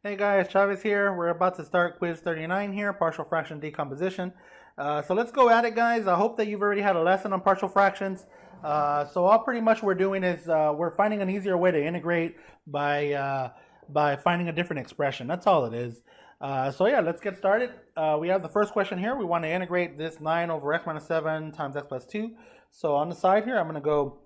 Hey guys, Chavez here. We're about to start quiz 39 here, partial fraction decomposition. So let's go at it, guys. I hope that you've already had a lesson on partial fractions. So all pretty much we're doing is we're finding an easier way to integrate by finding a different expression. That's all it is. So yeah, let's get started. We have the first question here. We want to integrate this 9 over x minus 7 times x plus 2. So on the side here, I'm going to go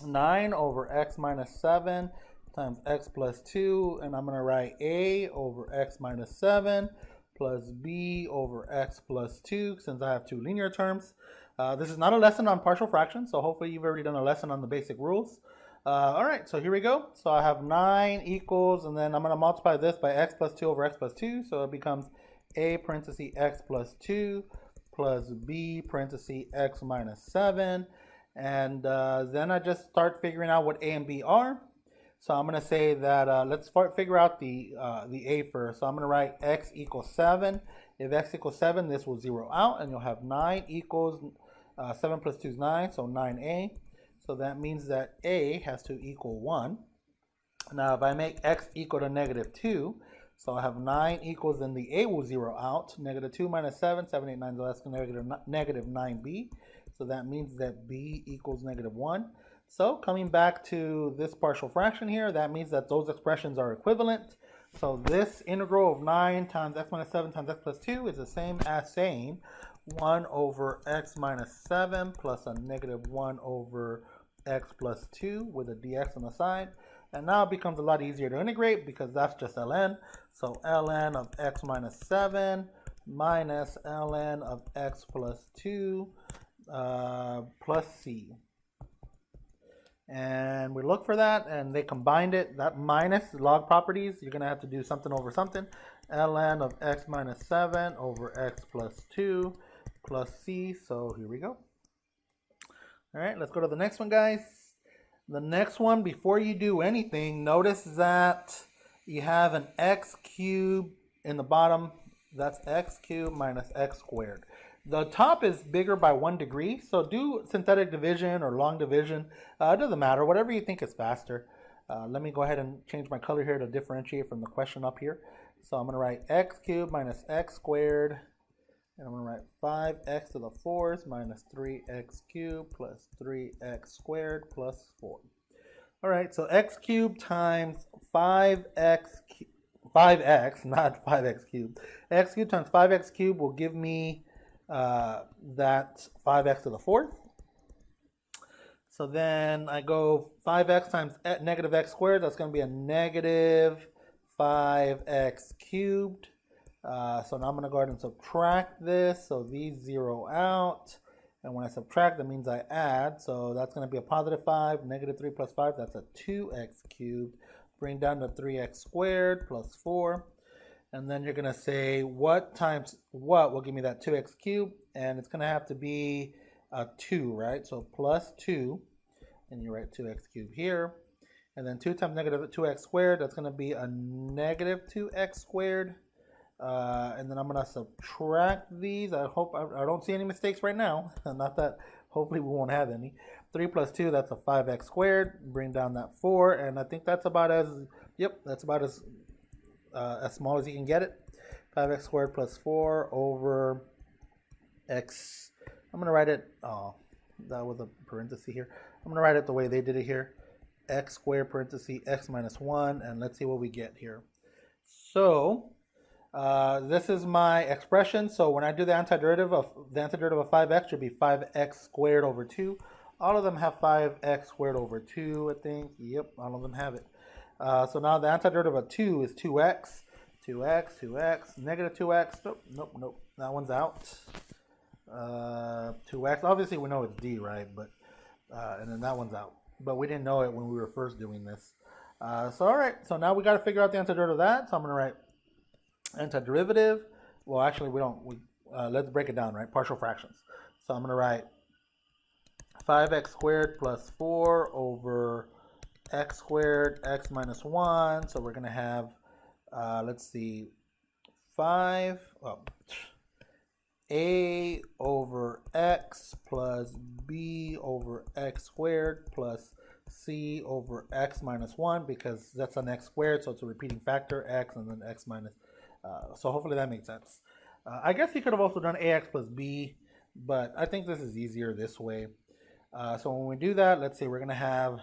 9 over x minus 7 times x plus 2, and I'm going to write a over x minus 7 plus b over x plus 2 since I have two linear terms. This is not a lesson on partial fractions, so hopefully you've already done a lesson on the basic rules. All right, so here we go. So I have 9 equals, and then I'm going to multiply this by x plus 2 over x plus 2, so it becomes a parenthesis x plus 2 plus b parenthesis x minus 7, and then I just start figuring out what a and b are. So I'm going to say that let's figure out the a first. So I'm going to write x equals 7. If x equals 7, this will zero out, and you'll have 9 equals 7 plus 2 is 9, so 9a. So that means that a has to equal 1. Now if I make x equal to negative 2, so I have 9 equals, then the a will zero out. Negative 2 minus 7, 7, 8, 9, so that's negative 9b. So that means that b equals negative 1. So coming back to this partial fraction here, that means that those expressions are equivalent. So this integral of 9 times x minus 7 times x plus 2 is the same as saying 1 over x minus 7 plus a negative 1 over x plus 2 with a dx on the side. And now it becomes a lot easier to integrate because that's just ln. So ln of x minus 7 minus ln of x plus 2 plus c. And we look for that, and they combined it. That minus log properties, you're going to have to do something over something. Ln of x minus 7 over x plus 2 plus c. So here we go. All right, let's go to the next one, guys. The next one, before you do anything, notice that you have an x cubed in the bottom. That's x cubed minus x squared. The top is bigger by 1 degree, so do synthetic division or long division. It doesn't matter, whatever you think is faster. Let me go ahead and change my color here to differentiate from the question up here. So I'm going to write x cubed minus x squared, and I'm going to write 5x to the 4th minus 3x cubed plus 3x squared plus 4. All right, so x cubed times 5x, not 5x cubed. X cubed times 5x cubed will give me that's 5x to the 4th. So then I go 5x times negative x squared. That's going to be a negative 5x cubed. So now I'm going to go ahead and subtract this. So these zero out. And when I subtract, that means I add. So that's going to be a positive 5. Negative 3 plus 5, that's a 2x cubed. Bring down to 3x squared plus 4. And then you're going to say what times what will give me that 2x cubed. And it's going to have to be a 2, right? So plus 2. And you write 2x cubed here. And then 2 times negative 2x squared, that's going to be a negative 2x squared. And then I'm going to subtract these. I hope I don't see any mistakes right now. Not that, hopefully we won't have any. 3 plus 2, that's a 5x squared. Bring down that 4. And I think that's about as, yep, that's about as small as you can get it. 5x squared plus 4 over x. I'm going to write it, oh, that was a parenthesis here. I'm going to write it the way they did it here. X squared parenthesis x minus 1. And let's see what we get here. So this is my expression. So when I do the antiderivative of 5x should be 5x squared over 2. All of them have 5x squared over 2, I think. Yep, all of them have it. So now the antiderivative of 2 is 2x. 2x, negative 2x. Nope. That one's out. 2x. Obviously, we know it's d, right? But and then that one's out. But we didn't know it when we were first doing this. So all right. So now we got to figure out the antiderivative of that. So I'm going to write antiderivative. Well, actually, we don't. Let's break it down, right? Partial fractions. So I'm going to write 5x squared plus 4 over x squared x minus 1. So we're going to have, let's see, 5, a over x plus b over x squared plus c over x minus 1 because that's an x squared, so it's a repeating factor, x, and then x minus. So hopefully that makes sense. I guess you could have also done ax plus b, but I think this is easier this way. So when we do that, let's say we're gonna have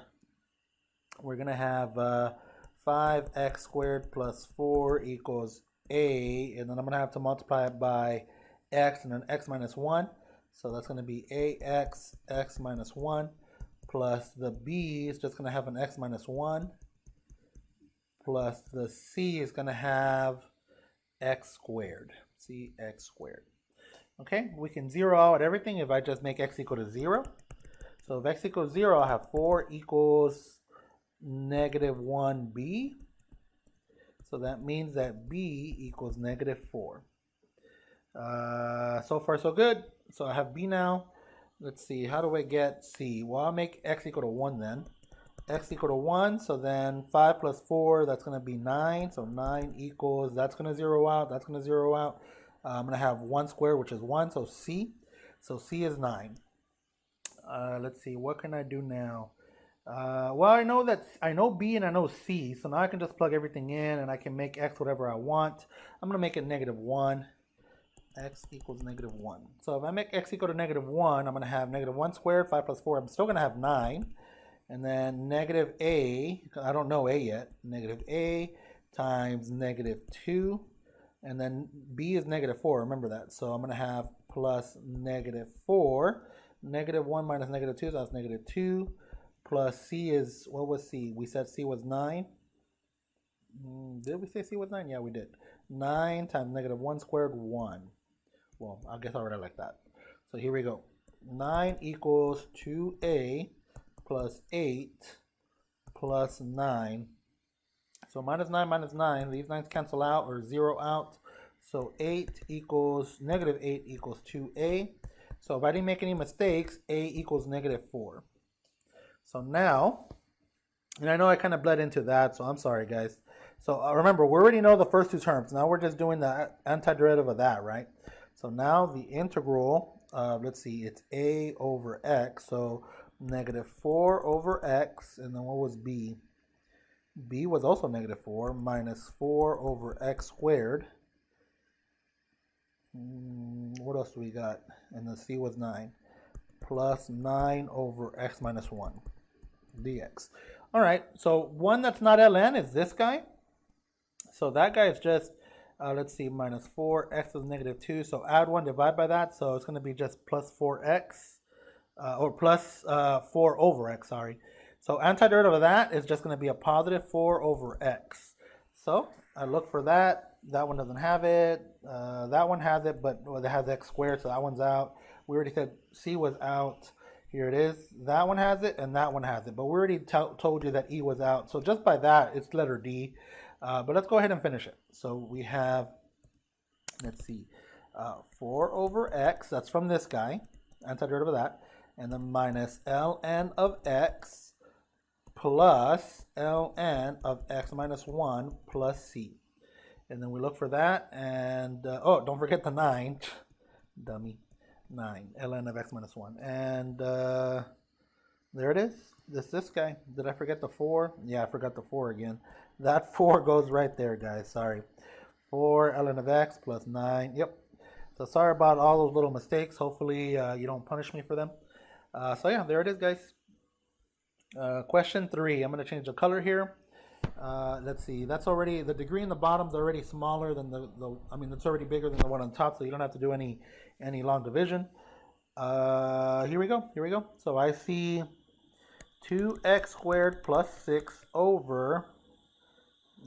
5x squared plus 4 equals a, and then I'm gonna have to multiply it by x and then x minus 1. So that's gonna be ax x minus 1 plus the b is just gonna have an x minus 1 plus the c is gonna have x squared, cx squared. Okay, we can zero out everything if I just make x equal to 0. So if x equals 0, I'll have 4 equals negative 1b. So that means that b equals negative 4. So far so good. So I have b now. Let's see, how do I get c? Well, I'll make x equal to 1 then. X equal to 1, so then 5 plus 4, that's going to be 9. So 9 equals, that's going to zero out, that's going to zero out. I'm going to have 1 squared, which is 1, so c. So c is 9. Let's see, what can I do now? Well, I know b and I know c, so now I can just plug everything in and I can make x whatever I want. I'm going to make it negative 1. X equals negative 1. So if I make x equal to negative 1, I'm going to have negative 1 squared, 5 plus 4. I'm still going to have 9. And then negative a, I don't know a yet, negative a times negative 2. And then b is negative 4, remember that. So I'm going to have plus negative 4. Negative 1 minus negative 2, so that's negative 2. Plus c is, what was c? We said c was 9. Did we say c was 9? Yeah, we did. 9 times negative 1 squared, 1. Well, I guess I'll write it like that. So here we go. 9 equals 2a plus 8 plus 9. So minus 9, these 9's cancel out or 0 out. So 8 equals, negative 8 equals 2a. So if I didn't make any mistakes, a equals negative 4. So now, and I know I kind of bled into that, so I'm sorry guys. So remember, we already know the first two terms. Now we're just doing the antiderivative of that, right? So now the integral, let's see, it's a over x. So negative 4 over x, and then what was b? B was also negative 4 minus 4 over x squared. What else do we got? And the c was 9. Plus 9 over x minus 1 dx. All right, so one that's not ln is this guy. So that guy is just, let's see, minus 4, x is negative 2. So add 1, divide by that. So it's going to be just plus 4x, or plus 4 over x, sorry. So antiderivative of that is just going to be a positive 4 over x. So I look for that. That one doesn't have it. That one has it, but it has x squared, so that one's out. We already said c was out. Here it is. That one has it, and that one has it. But we already told you that e was out. So just by that, it's letter D. But let's go ahead and finish it. So we have, let's see, 4 over x. That's from this guy. Antiderivative of that. And then minus ln of x plus ln of x minus 1 plus c. And then we look for that. And, oh, don't forget the 9. Dummy. 9. ln of x minus 1. And there it is. This guy. Did I forget the 4? Yeah, I forgot the 4 again. That 4 goes right there, guys. Sorry. 4 ln of x plus 9. Yep. So sorry about all those little mistakes. Hopefully you don't punish me for them. So yeah, there it is, guys. Question 3. I'm going to change the color here. Let's see. That's already, the degree in the bottom is already smaller than I mean, it's already bigger than the one on top, so you don't have to do any long division. Here we go. Here we go. So I see 2x squared plus 6 over,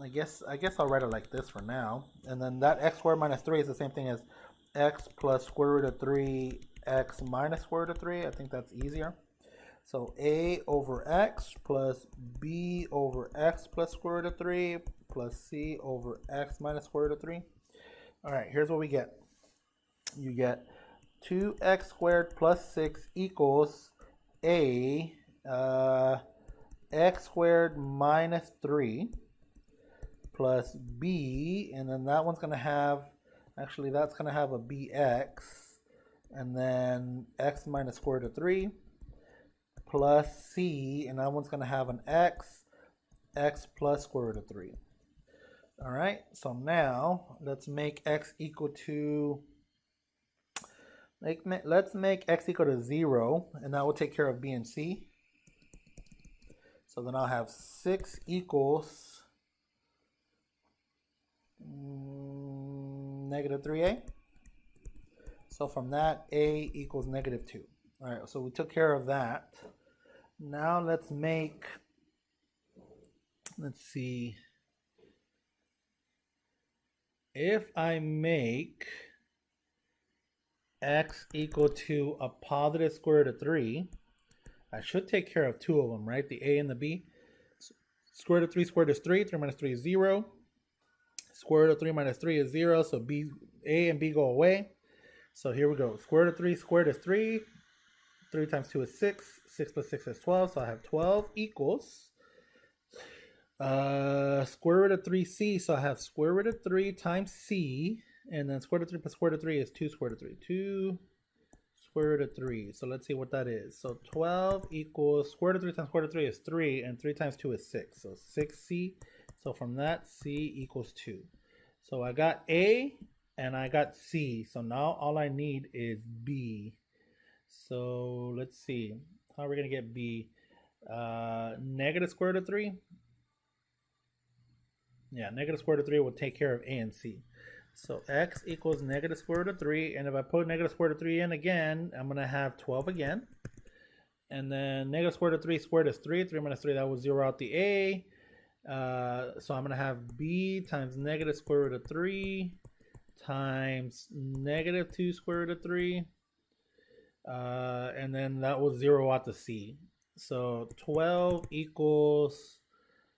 I guess I'll write it like this for now. And then that x squared minus 3 is the same thing as x plus square root of 3 x minus square root of 3. I think that's easier. So a over x plus b over x plus square root of 3 plus c over x minus square root of 3. All right, here's what we get. You get 2x squared plus 6 equals a x squared minus 3 plus b, and then that one's going to have, actually that's going to have a bx, and then x minus square root of 3 plus c, and that one's going to have an x plus square root of 3. All right, so now let's make x equal to, let's make x equal to 0, and that will take care of b and c. So then I'll have 6 equals negative 3a. So from that, a equals negative 2. All right, so we took care of that. Now let's see. If I make x equal to a positive square root of 3, I should take care of two of them, right? The a and the b. Square root of 3 squared is 3. 3 minus 3 is 0. Square root of 3 minus 3 is 0. So a and b go away. So here we go. Square root of 3 squared is 3. 3 times 2 is 6. 6 plus 6 is 12. So I have 12 equals square root of 3c. So I have square root of 3 times c. And then square root of 3 plus square root of 3 is 2 square root of 3. 2 square root of 3. So let's see what that is. So 12 equals square root of 3 times square root of 3 is 3. And 3 times 2 is 6. So 6c. So from that, c equals 2. So I got a and I got c. So now all I need is b. So let's see. How are we going to get b? Negative square root of 3. Yeah, negative square root of 3 will take care of a and c. So x equals negative square root of 3. And if I put negative square root of 3 in again, I'm going to have 12 again. And then negative square root of 3 squared is 3. 3 minus 3, that will 0 out the a. So I'm going to have b times negative square root of 3 times negative 2 square root of 3. And then that will 0 out the c. So 12 equals,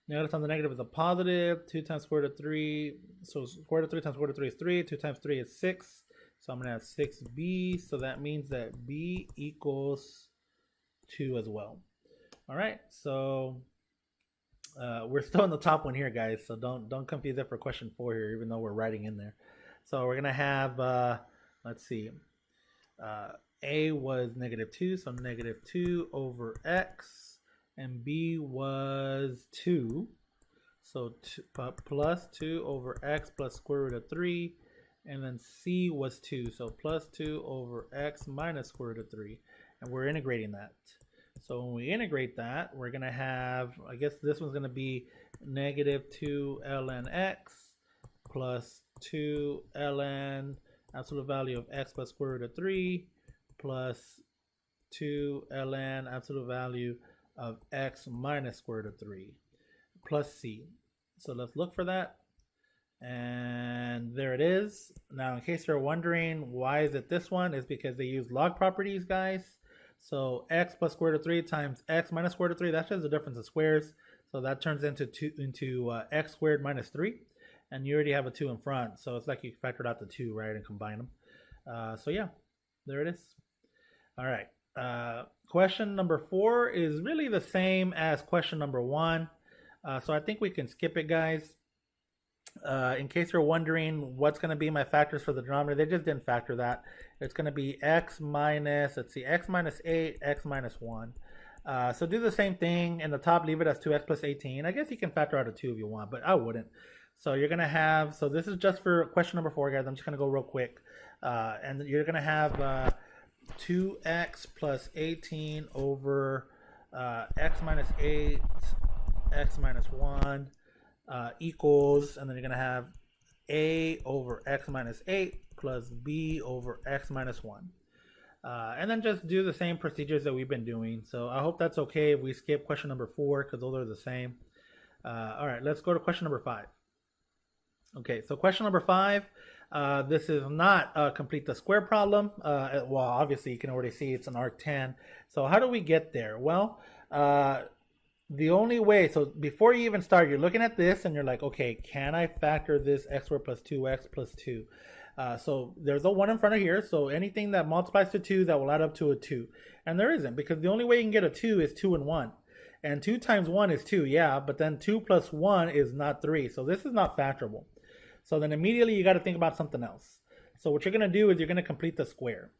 negative times the negative is a positive. 2 times square root of 3. So square root of 3 times square root of 3 is 3. 2 times 3 is 6. So I'm going to have 6b. So that means that b equals 2 as well. All right. So we're still in the top one here, guys. So don't confuse it for question 4 here, even though we're writing in there. So we're going to have, let's see. A was negative 2. So negative 2 over x. And b was 2, so plus 2 over x plus square root of 3, and then c was 2, so plus 2 over x minus square root of 3, and we're integrating that. So when we integrate that, we're going to have, I guess this one's going to be negative 2 ln x plus 2 ln absolute value of x plus square root of 3 plus 2 ln absolute value of x minus square root of 3 plus c. So let's look for that. And there it is. Now, in case you're wondering why is it this one, is because they use log properties, guys. So x plus square root of 3 times x minus square root of 3, that's just the difference of squares. So that turns into x squared minus 3. And you already have a 2 in front. So it's like you factored out the 2, right, and combine them. So yeah, there it is. All right. Question number 4 is really the same as question number 1. So I think we can skip it, guys. In case you're wondering what's going to be my factors for the denominator, they just didn't factor that. It's going to be x minus, let's see, x minus 8, x minus 1. So do the same thing. In the top, leave it as 2x plus 18. I guess you can factor out a 2 if you want, but I wouldn't. So you're going to have, so this is just for question number 4, guys. I'm just going to go real quick. And you're going to have 2x plus 18 over x minus 8, x minus 1 equals, and then you're going to have a over x minus 8 plus b over x minus 1. And then just do the same procedures that we've been doing. So I hope that's okay if we skip question number 4 because those are the same. All right, let's go to question number 5. Okay, so question number 5. This is not a complete the square problem. Well, obviously you can already see it's an arc 10. So how do we get there? Well, the only way, so before you even start, you're looking at this and you're like, okay, can I factor this x squared plus 2x plus 2? So there's a 1 in front of here. So anything that multiplies to 2, that will add up to a 2. And there isn't, because the only way you can get a 2 is 2 and 1. And 2 times 1 is 2, yeah, but then 2 plus 1 is not 3. So this is not factorable. So then immediately you got to think about something else. So what you're going to do is you're going to complete the square.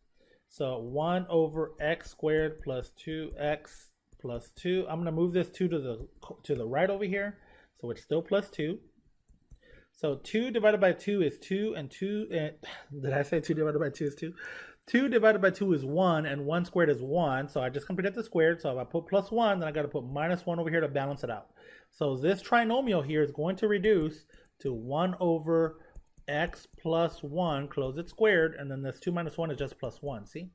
So 1 over x squared plus 2x plus 2. I'm going to move this 2 to the right over here. So it's still plus 2. So 2 divided by 2 is 2, and 2, did I say 2 divided by 2 is 2? 2 divided by 2 is 1, and 1 squared is 1. So I just completed the squared. So if I put plus 1, then I got to put minus 1 over here to balance it out. So this trinomial here is going to reduce to 1 over x plus 1, close it squared, and then this 2 minus 1 is just plus 1, see?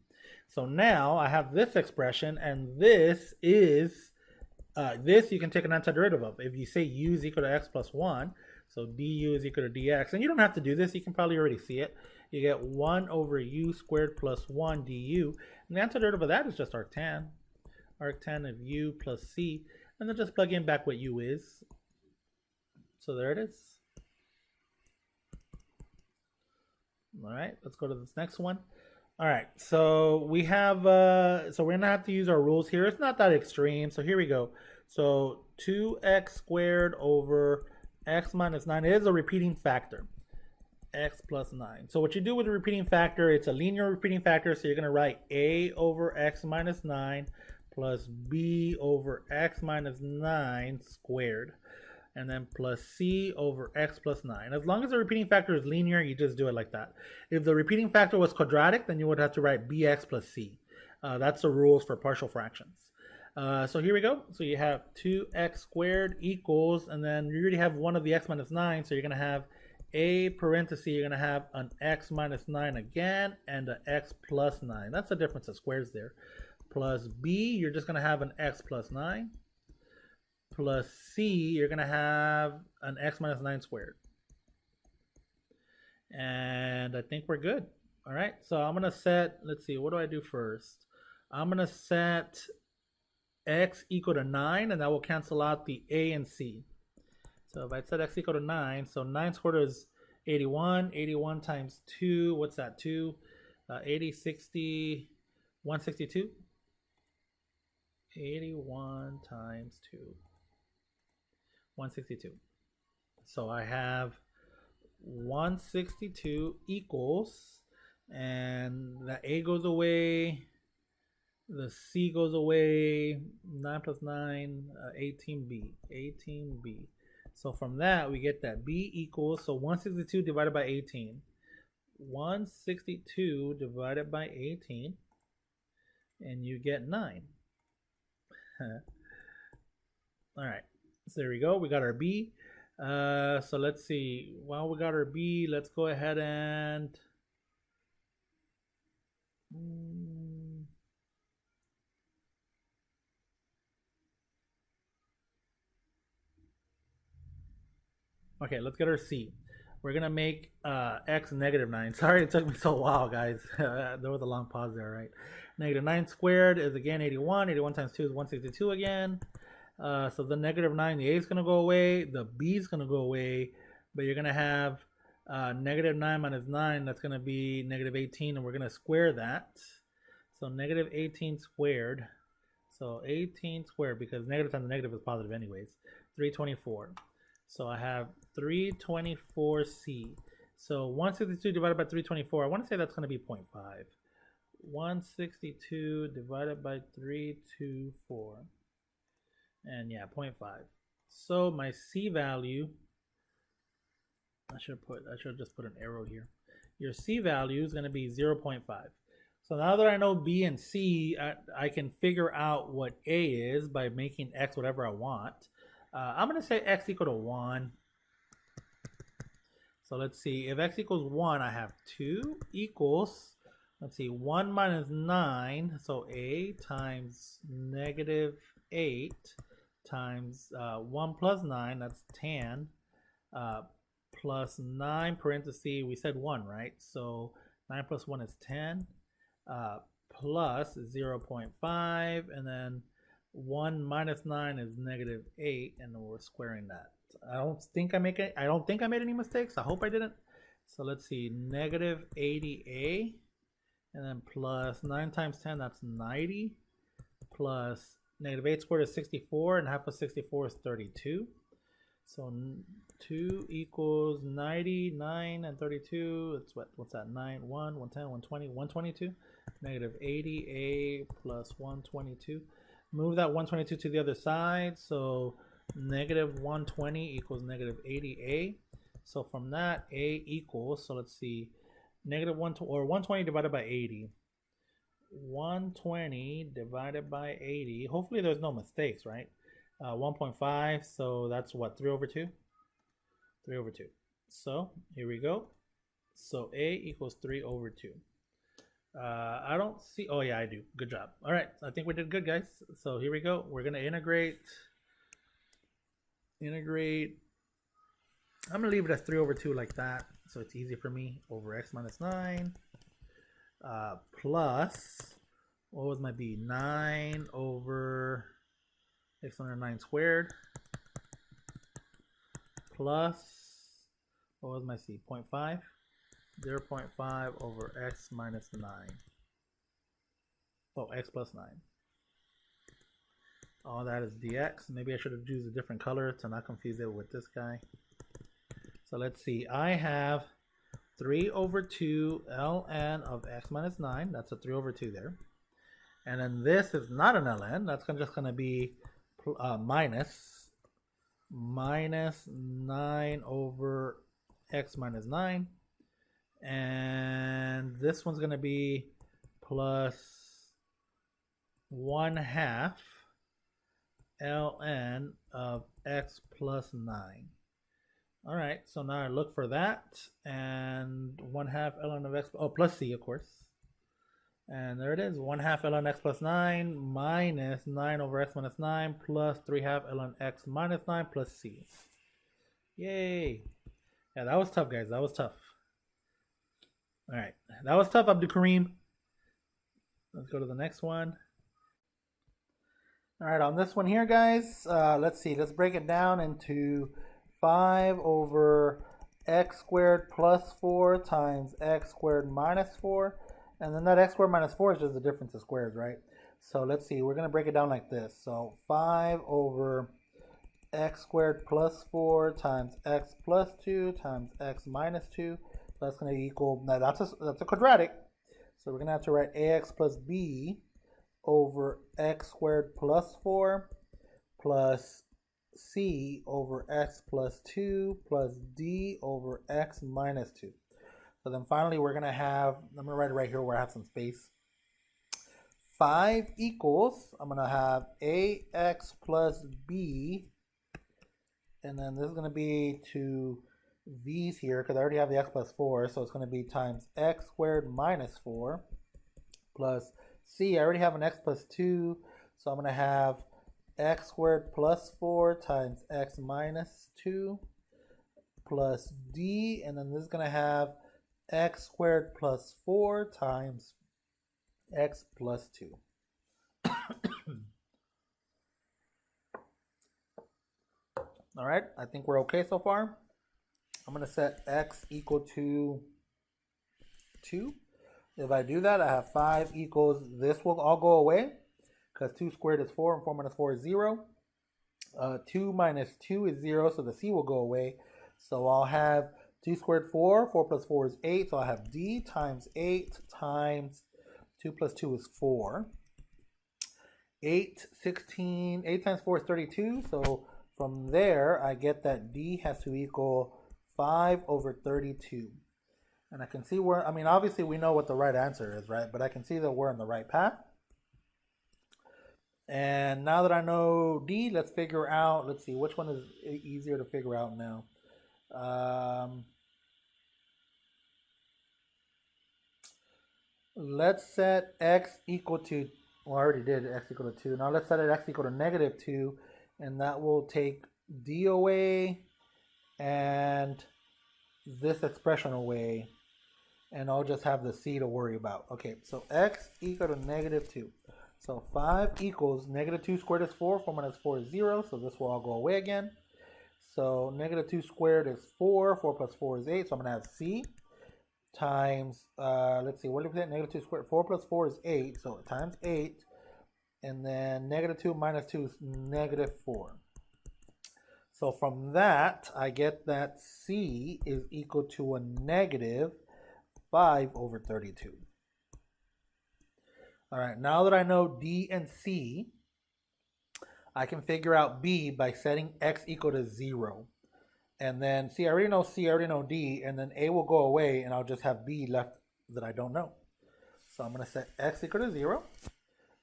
So now I have this expression, and this is, this you can take an antiderivative of. If you say u is equal to x plus 1, so du is equal to dx, and you don't have to do this, you can probably already see it. You get 1 over u squared plus 1 du, and the antiderivative of that is just arctan. Arctan of u plus c, and then just plug in back what u is. So there it is. All right, let's go to this next one. All right, so we have, so we're gonna have to use our rules here. It's not that extreme, so here we go. So 2x squared over x minus 9 is a repeating factor, x plus 9. So what you do with a repeating factor, it's a linear repeating factor, so you're gonna write a over x minus 9 plus b over x minus 9 squared, and then plus c over x plus 9. As long as the repeating factor is linear, you just do it like that. If the repeating factor was quadratic, then you would have to write bx plus c. That's the rules for partial fractions. So here we go. So you have 2x squared equals, and then you already have 1 of the x minus 9, so you're going to have a parenthesis, you're going to have an x minus 9 again, and an x plus 9. That's the difference of squares there. Plus b, you're just going to have an x plus 9. Plus c, you're going to have an x minus 9 squared. And I think we're good. All right, so I'm going to set, let's see, what do I do first? I'm going to set x equal to 9, and that will cancel out the a and c. So if I set x equal to 9, so 9 squared is 81. 81 times 2, what's that, 2? 80, 60, 162. 81 times 2. 162. So I have 162 equals, and the a goes away, the c goes away, 9 plus 9, 18b, 18b. So from that we get that b equals, so 162 divided by 18, 162 divided by 18, and you get 9. All right. So there we go. We got our b. So let's see. While we got our b, let's go ahead and okay, let's get our c. We're gonna make x negative 9. Sorry it took me so a while, guys. There was a long pause there, right? Negative 9 squared is again 81. 81 times 2 is 162 again. So the negative 9, the a is going to go away, the b is going to go away, but you're going to have negative 9 minus 9, that's going to be negative 18, and we're going to square that. So negative 18 squared, so 18 squared, because negative times negative is positive anyways, 324. So I have 324c. So 162 divided by 324, I want to say that's going to be 0.5. 162 divided by 324. And yeah, 0.5. So my c value, I should just put an arrow here. Your c value is going to be 0.5. So now that I know b and c, I can figure out what a is by making x whatever I want. I'm going to say x equal to 1. So let's see, if x equals 1, I have 2 equals, let's see, 1 minus 9, so a times negative 8 times 1 plus 9, that's 10, plus 9 parentheses, we said 1, right? So 9 plus 1 is 10, plus 0.5, and then 1 minus 9 is negative 8, and then we're squaring that. I don't think I made any mistakes. I hope I didn't. So let's see, negative 80a, and then plus 9 times 10, that's 90, plus negative 8 squared is 64, and half of 64 is 32. So 2 equals 90, 9, and 32. It's what's that? 9, 1, 110, 120, 122. Negative 80a plus 122. Move that 122 to the other side. So negative 120 equals negative 80a. So from that, a equals, so let's see, negative 120 divided by 80. 120 divided by 80. Hopefully there's no mistakes, right? 1.5, so that's what, 3 over 2? 3 over 2. So here we go. So a equals 3 over 2. I don't see, oh yeah, I do. Good job. All right, I think we did good, guys. So here we go. We're going to integrate. I'm going to leave it as 3 over 2 like that, so it's easy for me, over x minus 9. Plus, what was my b? 9 over x under 9 squared. Plus, what was my c? 0.5. 0.5 over x minus 9. Oh, x plus 9. All that is dx. Maybe I should have used a different color to not confuse it with this guy. So let's see. I have 3 over 2 ln of x minus 9. That's a 3 over 2 there. And then this is not an ln. That's just going to be minus 9 over x minus 9. And this one's going to be plus 1/2 ln of x plus 9. All right, so now I look for that, and 1/2 ln of x, oh, plus c, of course. And there it is, 1/2 ln x plus 9 minus 9 over x minus 9 plus 3/2 ln x minus 9 plus c. Yay. Yeah, that was tough, guys. That was tough. All right, that was tough, Abdul Kareem. Let's go to the next one. All right, on this one here, guys, let's see. Let's break it down into 5 over x squared plus 4 times x squared minus 4. And then that x squared minus 4 is just the difference of squares, right? So let's see. We're going to break it down like this. So 5 over x squared plus 4 times x plus 2 times x minus 2. So that's going to equal, now that's a quadratic. So we're going to have to write ax plus b over x squared plus 4 plus c over x plus 2 plus d over x minus 2. So then finally we're going to have, I'm going to write it right here where I have some space. 5 equals, I'm going to have ax plus b, and then this is going to be to v's here because I already have the x plus 4, so it's going to be times x squared minus 4 plus c. I already have an x plus 2, so I'm going to have x squared plus 4 times x minus 2 plus d, and then this is going to have x squared plus 4 times x plus 2. All right, I think we're okay so far. I'm going to set x equal to 2. If I do that, I have 5 equals, this will all go away because 2 squared is 4 and 4 minus 4 is 0. 2 minus 2 is 0, so the c will go away. So I'll have 2 squared 4, 4 plus 4 is 8, so I have d times 8 times 2 plus 2 is 4. 8 times 4 is 32, so from there I get that d has to equal 5 over 32. And I can see where, I mean, obviously we know what the right answer is, right? But I can see that we're on the right path. And now that I know d, let's figure out, let's see, which one is easier to figure out now? Let's set x equal to, well, I already did x equal to 2. Now let's set it x equal to negative 2, and that will take d away and this expression away, and I'll just have the c to worry about. Okay, so x equal to negative 2. So 5 equals negative 2 squared is 4, 4 minus 4 is 0, so this will all go away again. So negative 2 squared is 4, 4 plus 4 is 8, so I'm going to have c times, let's see, what did we say? Negative 2 squared, 4 plus 4 is 8, so times 8, and then negative 2 minus 2 is negative 4. So from that, I get that c is equal to a negative 5 over 32. All right, now that I know d and c, I can figure out b by setting x equal to 0. And then, see, I already know c, I already know d, and then a will go away, and I'll just have b left that I don't know. So I'm going to set x equal to 0.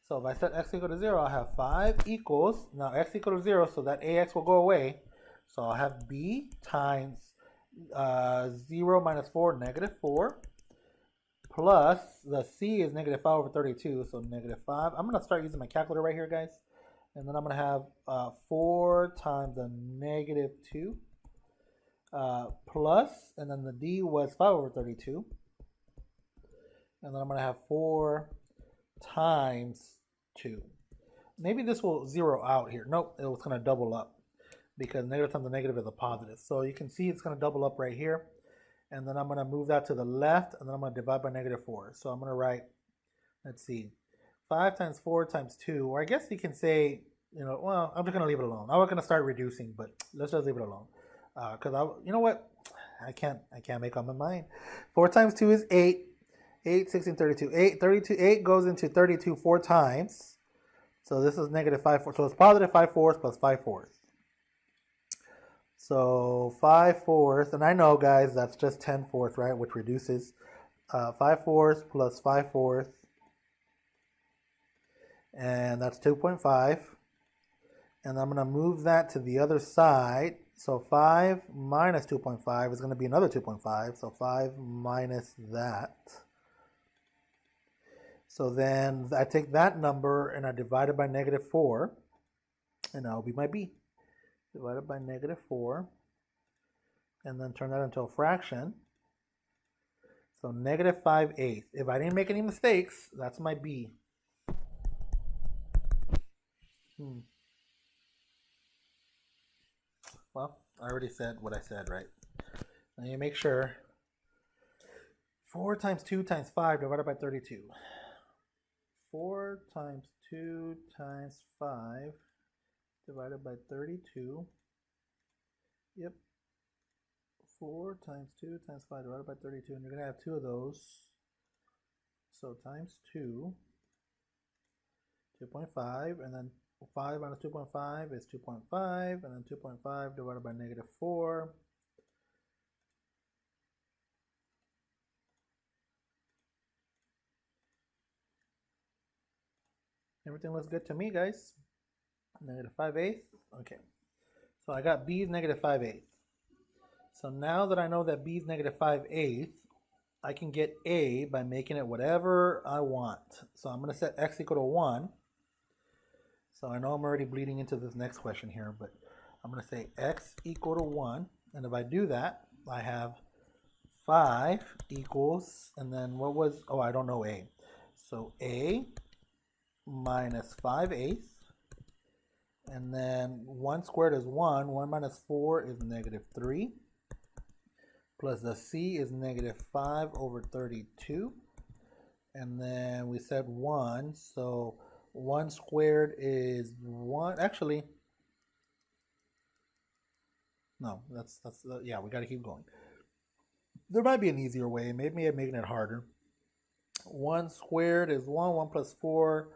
So if I set x equal to 0, I'll have 5 equals, now x equal to 0, so that ax will go away. So I'll have b times 0 minus 4, negative 4, plus the c is negative 5 over 32, so negative 5. I'm going to start using my calculator right here, guys. And then I'm going to have 4 times the negative 2 plus, and then the d was 5 over 32. And then I'm going to have 4 times 2. Maybe this will zero out here. Nope, it was going to double up because negative times the negative is a positive. So you can see it's going to double up right here. And then I'm going to move that to the left, and then I'm going to divide by negative 4. So I'm going to write, let's see, 5 times 4 times 2. Or I guess you can say, you know, well, I'm just going to leave it alone. I was going to start reducing, but let's just leave it alone. Because, you know what? I can't make up my mind. 4 times 2 is 8. 8, 16, 32. 8 goes into 32 4 times. So this is negative 5 4. So it's positive 5 fourths plus 5 fourths. So 5 fourths, and I know, guys, that's just 10 fourths, right? Which reduces 5 fourths plus 5 fourths. And that's 2.5. And I'm going to move that to the other side. So 5 minus 2.5 is going to be another 2.5. So 5 minus that. So then I take that number and I divide it by negative 4. And that'll be my b. Divided by negative 4. And then turn that into a fraction. So negative 5/8. If I didn't make any mistakes, that's my b. Well, I already said what I said, right? Let me make sure. 4 times 2 times 5 divided by 32. 4 times 2 times 5 divided by 32. Yep. 4 times 2 times 5 divided by 32. And you're going to have 2 of those. So times 2. 2.5. And then 5 minus 2.5 is 2.5. And then 2.5 divided by negative 4. Everything looks good to me, guys. Negative 5/8. Okay. So I got b is negative 5/8. So now that I know that b is negative 5/8, I can get a by making it whatever I want. So I'm going to set x equal to 1. So I know I'm already bleeding into this next question here, but I'm going to say x equal to 1. And if I do that, I have 5 equals, and then what was, oh, I don't know a. So a minus 5/8. And then 1 squared is 1. 1 minus 4 is negative 3. Plus the c is negative 5 over 32. And then we said 1. So 1 squared is 1. Actually, no, yeah, we got to keep going. There might be an easier way. Maybe I'm making it harder. 1 squared is 1. 1 plus 4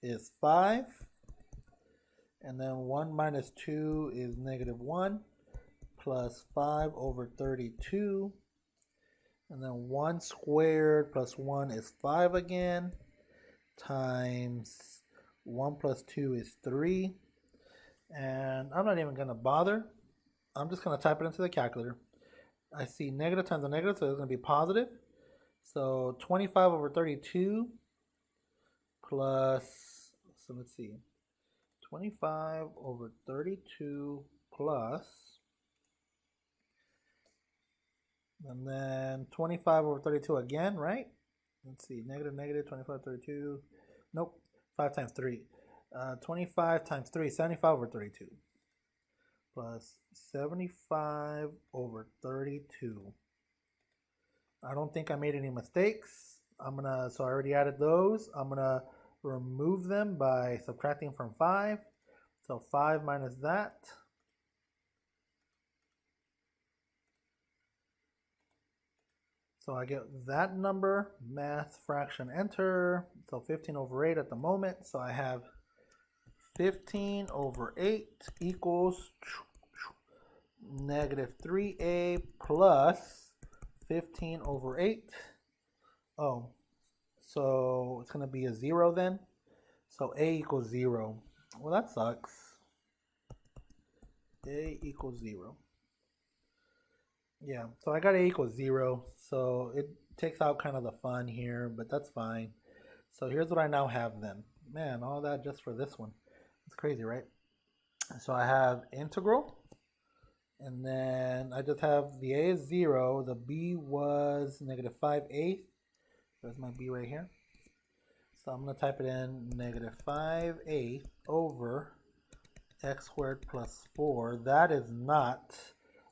is 5. And then 1 minus 2 is negative 1 plus 5 over 32. And then 1 squared plus 1 is 5 again times 1 plus 2 is 3. And I'm not even going to bother. I'm just going to type it into the calculator. I see negative times a negative, so it's going to be positive. So 25 over 32 plus, so let's see. 25 over 32 plus, and then 25 over 32 again, right? Let's see, negative, 25, 32, nope, 5 times 3. 25 times 3, 75 over 32, plus 75 over 32. I don't think I made any mistakes. So I already added those. I'm gonna remove them by subtracting from 5. So 5 minus that. So I get that number, math fraction enter. So 15 over 8 at the moment. So I have 15 over 8 equals negative 3a plus 15 over 8. Oh, so it's going to be a 0 then. So a equals 0. Well, that sucks. A equals 0. Yeah, so I got a equals 0. So it takes out kind of the fun here, but that's fine. So here's what I now have then. Man, all that just for this one. It's crazy, right? So I have integral. And then I just have the a is 0. The b was negative 5/8. There's my b right here. So I'm going to type it in negative 5/8 over x squared plus 4. That is not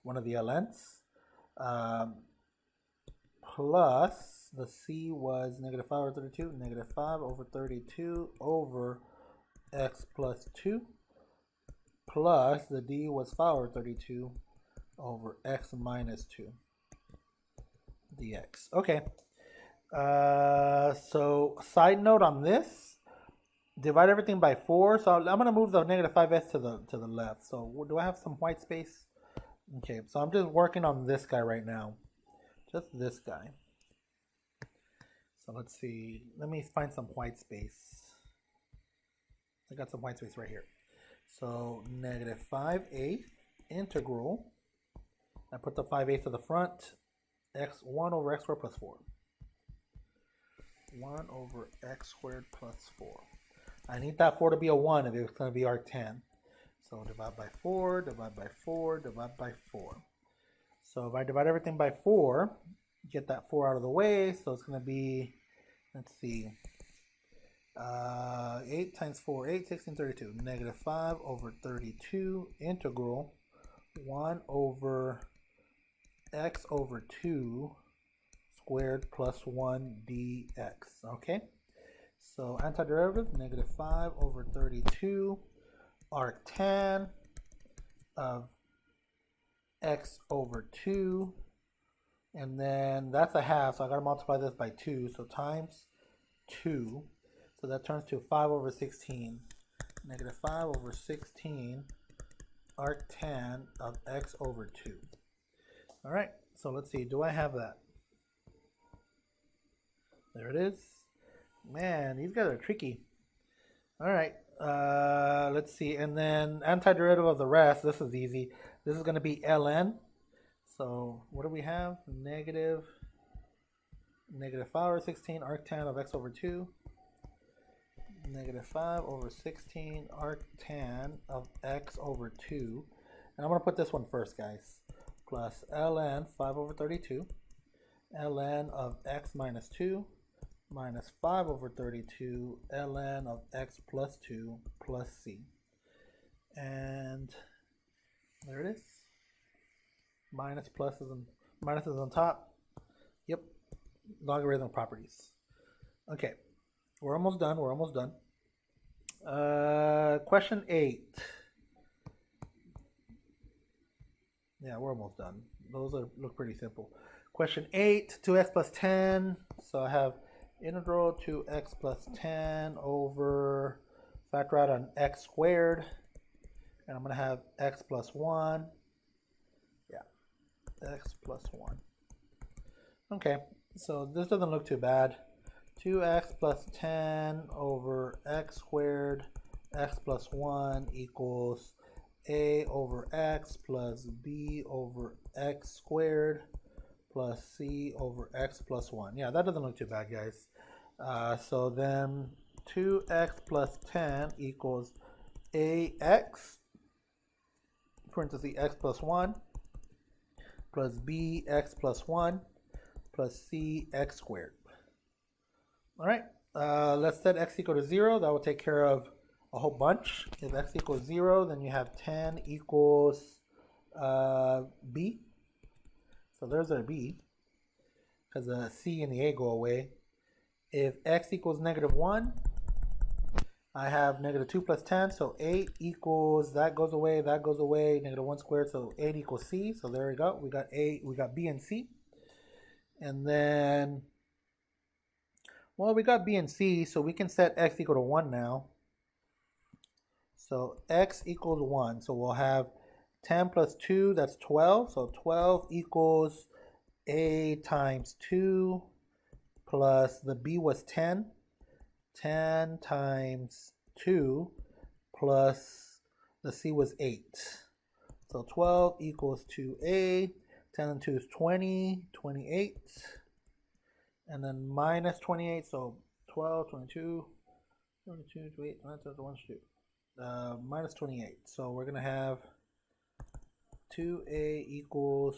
one of the ln's. Plus the c was negative 5 over 32. Negative 5 over 32 over x plus 2. Plus the d was 5 over 32 over x minus 2 dx. Okay. So side note on this, divide everything by 4. So I'm going to move the negative 5s to the left. So do I have some white space? Okay, so I'm just working on this guy right now. Just this guy. So let's see. Let me find some white space. I got some white space right here. So negative 5/8 integral. I put the 5/8 to the front. X1 over x squared plus 4. 1 over x squared plus 4. I need that 4 to be a 1 if it's going to be arc10. So divide by 4, divide by 4, divide by 4. So if I divide everything by 4, get that 4 out of the way. So it's going to be, let's see, 8 times 4, 8, 16, 32. Negative 5 over 32 integral 1 over x over 2 squared plus 1 dx. Okay, so antiderivative, negative 5 over 32 arctan of x over 2, and then that's a half, so I got to multiply this by 2, so times 2, so that turns to 5 over 16. Negative 5 over 16 arctan of x over 2. All right, so let's see, do I have that? There it is. Man, these guys are tricky. All right, let's see. And then antiderivative of the rest, this is easy. This is going to be ln. So what do we have? Negative 5 over 16 arctan of x over 2. Negative 5 over 16 arctan of x over 2. And I'm going to put this one first, guys. Plus ln 5 over 32. ln of x minus 2. Minus 5 over 32 ln of x plus 2 plus c. And there it is. Minuses on top. Yep. Logarithm properties. Okay. We're almost done. Question 8. Yeah, we're almost done. Those look pretty simple. Question 8, 2x plus 10. So I have integral to x plus 10 over factor out on x squared, and I'm going to have x plus 1. Yeah, x plus 1. Okay, so this doesn't look too bad. 2x plus 10 over x squared, x plus 1 equals a over x plus b over x squared plus c over x plus 1. Yeah, that doesn't look too bad, guys. So then 2x plus 10 equals ax, parentheses x plus 1, plus bx plus 1, plus c x squared. All right, let's set x equal to 0. That will take care of a whole bunch. If x equals 0, then you have 10 equals b. So there's our b, because the c and the a go away. If x equals negative 1, I have negative 2 plus 10, so 8 equals, that goes away, negative 1 squared, so 8 equals c. So there we go. We got b and c. And then, well, we got b and c, so we can set x equal to 1 now. So x equals 1. So we'll have 10 plus 2, that's 12. So 12 equals a times 2 plus the b was 10. 10 times 2 plus the c was 8. So 12 equals 2a. 10 and 2 is 20, 28. And then minus 28, so 12, 22, 22, 28, minus 28. So we're going to have 2a equals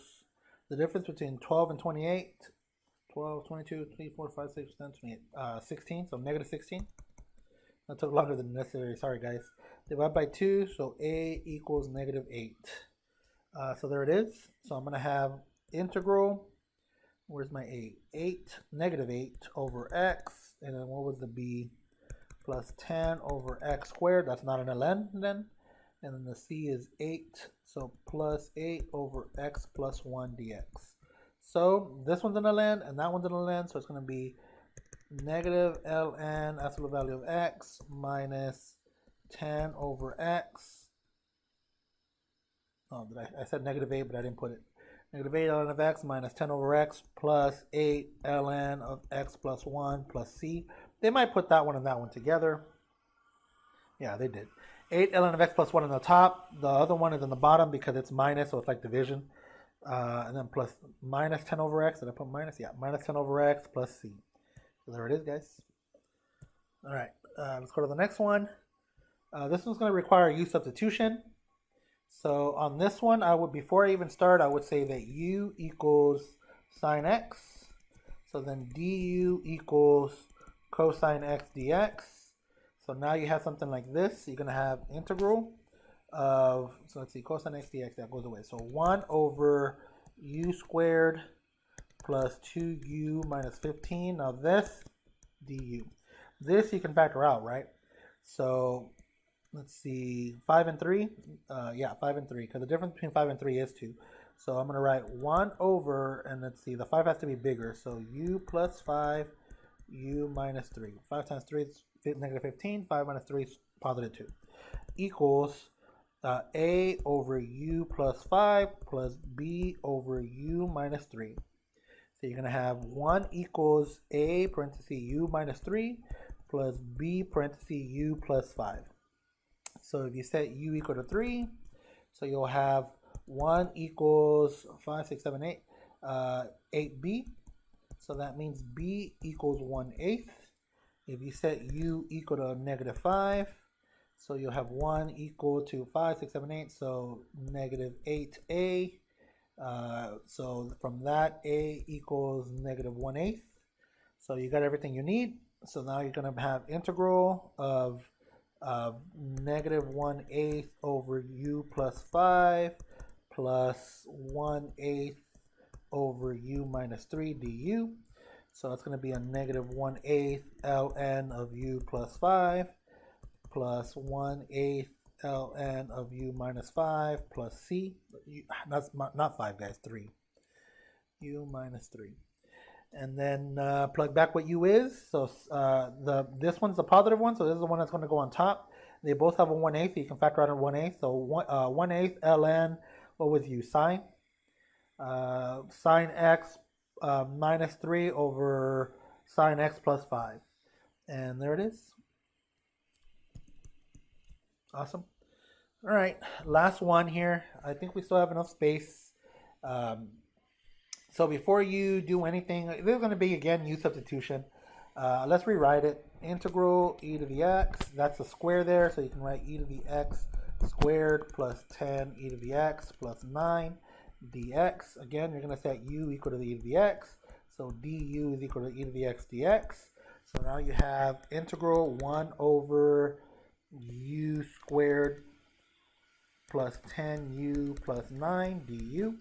the difference between 12 and 28. 12, 22, 3, 4, 5, 6, 10, 28, 16, so negative 16. That took longer than necessary, sorry guys. Divide by 2, so a equals negative 8. So there it is. So I'm going to have integral, where's my a? 8, negative 8 over x, and then what was the b? Plus 10 over x squared, that's not an ln then. And then the c is 8, so plus 8 over x plus 1 dx. So this one's an ln and that one's an ln, so it's going to be negative ln absolute value of x minus 10 over x. Oh, I said negative 8, but I didn't put it. Negative 8 ln of x minus 10 over x plus 8 ln of x plus 1 plus c. They might put that one and that one together. Yeah, they did. 8 ln of x plus 1 on the top. The other one is on the bottom because it's minus, so it's like division. And then plus minus 10 over x. Did I put minus? Yeah, minus 10 over x plus c. So there it is, guys. All right, let's go to the next one. This one's going to require u substitution. So on this one, before I even start, I would say that u equals sine x. So then du equals cosine x dx. So now you have something like this. You're going to have integral of, so let's see, cosine x dx, that goes away. So 1 over u squared plus 2u minus 15. Now this du. This you can factor out, right? So let's see, 5 and 3. Yeah, 5 and 3, because the difference between 5 and 3 is 2. So I'm going to write 1 over, and let's see, the 5 has to be bigger. So u plus 5, u minus 3. 5 times 3 is negative 15. 5 minus 3 is positive 2. Equals a over u plus 5 plus b over u minus 3. So you're going to have 1 equals a parenthesis u minus 3 plus b parenthesis u plus 5. So if you set u equal to 3, so you'll have 1 equals 5, 6, 7, 8, 8b. So that means b equals 1/8. If you set u equal to negative 5, so you'll have 1 equal to 5, 6, 7, 8, so negative 8a. So from that, a equals negative 1/8. So you got everything you need. So now you're going to have integral of negative 1/8 over u plus 5 plus 1/8 over u minus 3 du. So it's going to be a negative 1/8 ln of u plus 5 plus 1/8 ln of u minus 5 plus c. That's not 5, guys, 3. U minus 3. And then plug back what u is. So this one's the positive one, so this is the one that's going to go on top. They both have a 1/8, so you can factor out a 1/8. So 1/8 ln, what was u? Sine? Sine x minus 3 over sine x plus 5. And there it is. Awesome. All right, last one here. I think we still have enough space. So before you do anything, this is going to be, again, u substitution. Let's rewrite it. Integral e to the x, that's a square there, so you can write e to the x squared plus 10 e to the x plus 9 dx. Again, you're going to set u equal to the e to the x, so du is equal to e to the x dx. So now you have integral 1 over u squared plus 10u plus 9 du.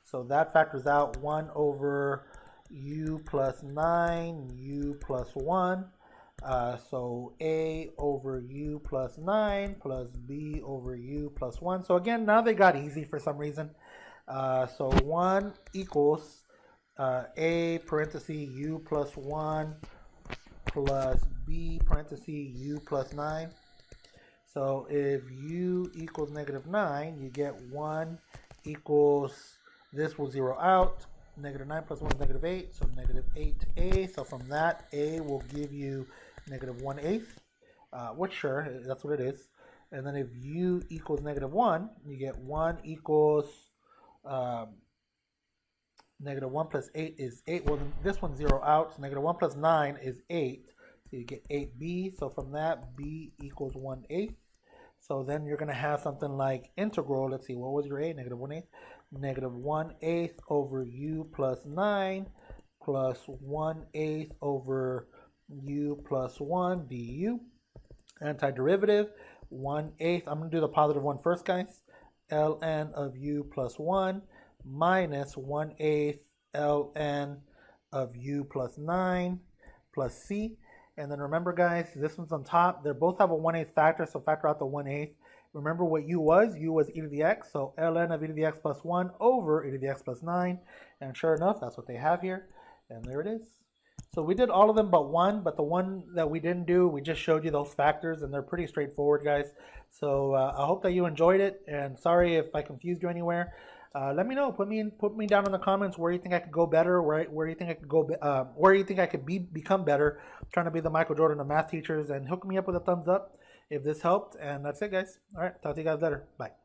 So that factors out 1 over u plus 9, u plus 1. So a over u plus 9 plus b over u plus 1. So again, now they got easy for some reason. So 1 equals a parenthesis u plus 1 plus b parenthesis u plus 9. So if u equals negative 9, you get 1 equals, this will zero out. Negative 9 plus 1 is negative 8, so negative 8a. So from that, a will give you negative 1/8, which sure, that's what it is. And then if u equals negative 1, you get 1 equals negative 1 plus 8 is 8. Well, this one's zero out, so negative 1 plus 9 is 8. So you get 8b. So from that, b equals 1/8. So then you're going to have something like integral. Let's see, what was your a? Negative 1/8. Negative 1/8 over u plus 9 plus 1/8 over u plus 1 du. Antiderivative, 1/8. I'm going to do the positive one first, guys. Ln of u plus 1 minus 1/8 ln of u plus 9 plus c. And then remember, guys, this one's on top. They both have a 1/8 factor, so factor out the 1/8. Remember what u was? U was e to the x, so ln of e to the x plus 1 over e to the x plus 9. And sure enough, that's what they have here. And there it is. So we did all of them but one, but the one that we didn't do, we just showed you those factors, and they're pretty straightforward, guys. So I hope that you enjoyed it, and sorry if I confused you anywhere. Let me know. Put me down in the comments where you think I could go better, where you think I could go, where you think I could become better. I'm trying to be the Michael Jordan of math teachers, and hook me up with a thumbs up if this helped. And that's it, guys. All right, talk to you guys later. Bye.